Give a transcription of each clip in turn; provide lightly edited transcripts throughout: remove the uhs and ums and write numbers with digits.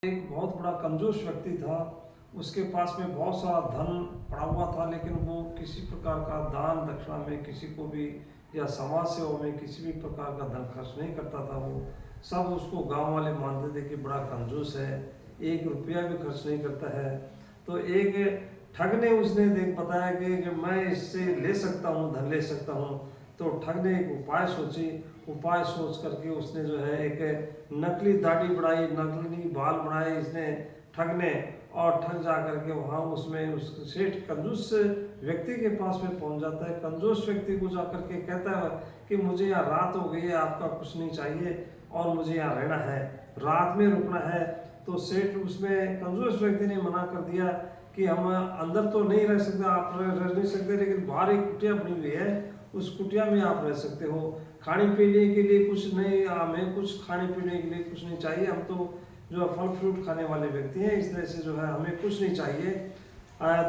एक बहुत बड़ा कंजूस व्यक्ति था। उसके पास में बहुत सारा धन पड़ा हुआ था, लेकिन वो किसी प्रकार का दान दक्षिणा में किसी को भी या समाज सेवा में किसी भी प्रकार का धन खर्च नहीं करता था। वो सब उसको गांव वाले मानते थे कि बड़ा कंजूस है, 1 रुपया भी खर्च नहीं करता है। तो एक ठग ने उसने देख बताया कि मैं इससे ले सकता हूँ, धन ले सकता हूँ। तो ठग ने एक उपाय सोच करके उसने जो है एक नकली दाढ़ी बढ़ाई, नकली बाल बनाए इसने ठग ने, और ठग जा करके वहाँ उसमें उस सेठ कंजूस व्यक्ति के पास में पहुँच जाता है। कंजूस व्यक्ति को जा करके कहता है कि मुझे यहाँ रात हो गई है, आपका कुछ नहीं चाहिए और मुझे यहाँ रहना है, रात में रुकना है। तो सेठ उसमें कंजूस व्यक्ति ने मना कर दिया कि हम अंदर तो नहीं रह सकते, आप रह नहीं सकते, लेकिन बाहर एक कुटिया बनी हुई है, उस कुटिया में आप रह सकते हो। खाने पीने के लिए कुछ नहीं, हमें कुछ खाने पीने के लिए कुछ नहीं चाहिए, हम तो जो है फल फ्रूट खाने वाले व्यक्ति हैं, इस तरह से जो है हमें कुछ नहीं चाहिए।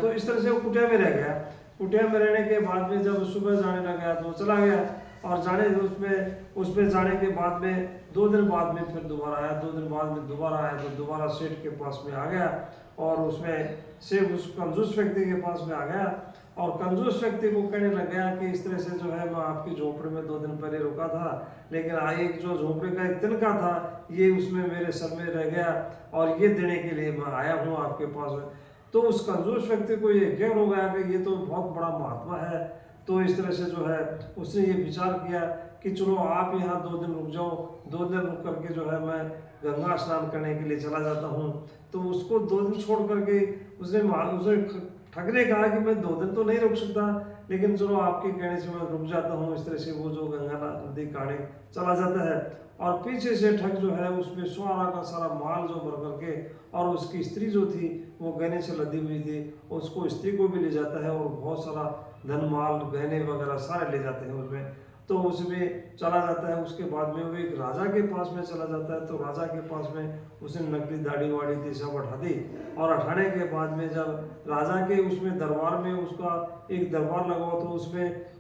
तो इस तरह से वो कुटिया में रह गया। कुटिया में रहने के बाद में जब सुबह जाने लगा तो चला गया, और जाने उसमें जाने के बाद में 2 दिन बाद में फिर दोबारा आया। 2 दिन बाद में दोबारा आया तो दोबारा सेठ के पास में आ गया, और उसमें सेठ उस कंजूस व्यक्ति के पास में आ गया, और कंजूस व्यक्ति को कहने लग गया कि इस तरह से जो है मैं आपकी झोपड़ी में 2 दिन पहले रुका था, लेकिन एक जो झोपड़ी का एक तिनका था ये उसमें मेरे सर में रह गया, और ये देने के लिए मैं आया हूँ आपके पास में। तो उस कंजूस व्यक्ति को ये ज्ञान हो गया कि ये तो बहुत बड़ा महात्मा है। तो इस तरह से जो है उसने ये विचार किया कि चलो आप यहाँ 2 दिन रुक जाओ, 2 दिन रुक करके जो है मैं गंगा स्नान करने के लिए चला जाता हूँ। तो उसको 2 दिन छोड़ करके उसने ठग ने कहा कि मैं 2 दिन तो नहीं रुक सकता, लेकिन चलो आपके कहने से मैं रुक जाता हूँ। इस तरह से वो जो गंगा नदी काढ़े चला जाता है, और पीछे से ठग जो है उसमें सारा का सारा माल जो भर करके, और उसकी स्त्री जो थी वो गहने से लदी हुई थी, उसको स्त्री को भी ले जाता है, और बहुत सारा धन माल गहने वगैरह सारे ले जाते हैं उसमें। तो उसमें चला जाता है। उसके बाद में वो एक राजा के पास में चला जाता है। तो राजा के पास में उसने नकली दाढ़ी वाड़ी थी सब हटा दी, और हटाने के बाद में जब राजा के उसमें दरबार में उसका एक दरबार लगा तो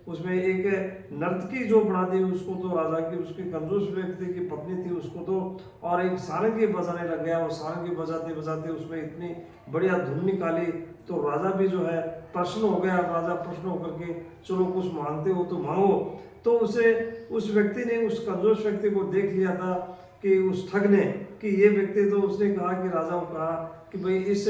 उसमें एक नर्तकी जो बना दी उसको, तो राजा की उसकी कंजूस व्यक्ति की पत्नी थी उसको तो, और एक सारंगी बजाने लग गया, और सारंगी बजाते बजाते उसमें इतनी बढ़िया धुन निकाली, तो राजा भी जो है प्रश्न हो गया। राजा प्रश्न होकर के चलो कुछ मांगते हो तो मांगो। तो उस व्यक्ति ने उस कंजूस व्यक्ति को देख लिया था कि उस ठग ने, कि ये व्यक्ति, तो उसने कहा कि राजा को कहा कि भाई इस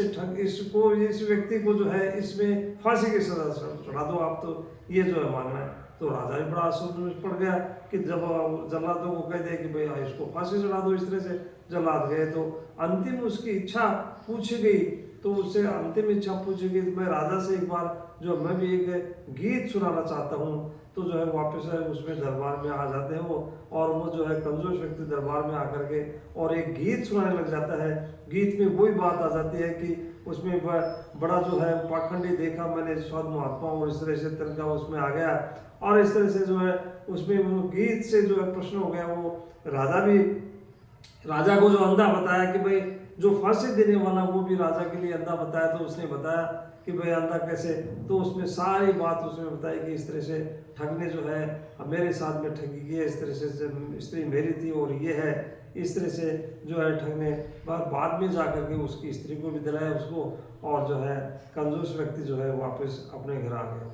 व्यक्ति को जो है इसमें फांसी की सजा चढ़ा दो आप, तो ये जो है मांगना है। तो राजा भी बड़ा अफसोस में पड़ गया कि जब जल्लादों को कह दे कि भाई इसको फांसी चढ़ा दो, इस तरह से जल्लाद गए। तो अंतिम उसकी इच्छा पूछी गई, तो उससे अंतिम इच्छा पूछी गई, मैं राजा से एक बार जो मैं भी एक गीत सुनाना चाहता हूँ। तो जो है वापस है उसमें दरबार में आ जाते हैं वो, और वो जो है कंजूस व्यक्ति दरबार में आकर के और एक गीत सुनाने लग जाता है। गीत में वही बात आ जाती है कि उसमें बड़ा जो है पाखंडी देखा मैंने स्वाद महात्मा, और इस तरह से तिनका उसमें आ गया, और इस तरह से जो है उसमें वो गीत से जो है प्रश्न हो गया। वो राजा को जो अंधा बताया कि भाई जो फांसी देने वाला वो भी राजा के लिए अंधा बताया, तो उसने बताया कि भाई अंधा कैसे, तो उसमें सारी बात उसने बताई कि इस तरह से ठग ने जो है मेरे साथ में ठगी की है, इस तरह से स्त्री मेरी थी और ये है, इस तरह से जो है ठग ने बाद में जा कर के उसकी स्त्री को भी दिलाया उसको, और जो है कंजूस व्यक्ति जो है वापस अपने घर आ गया।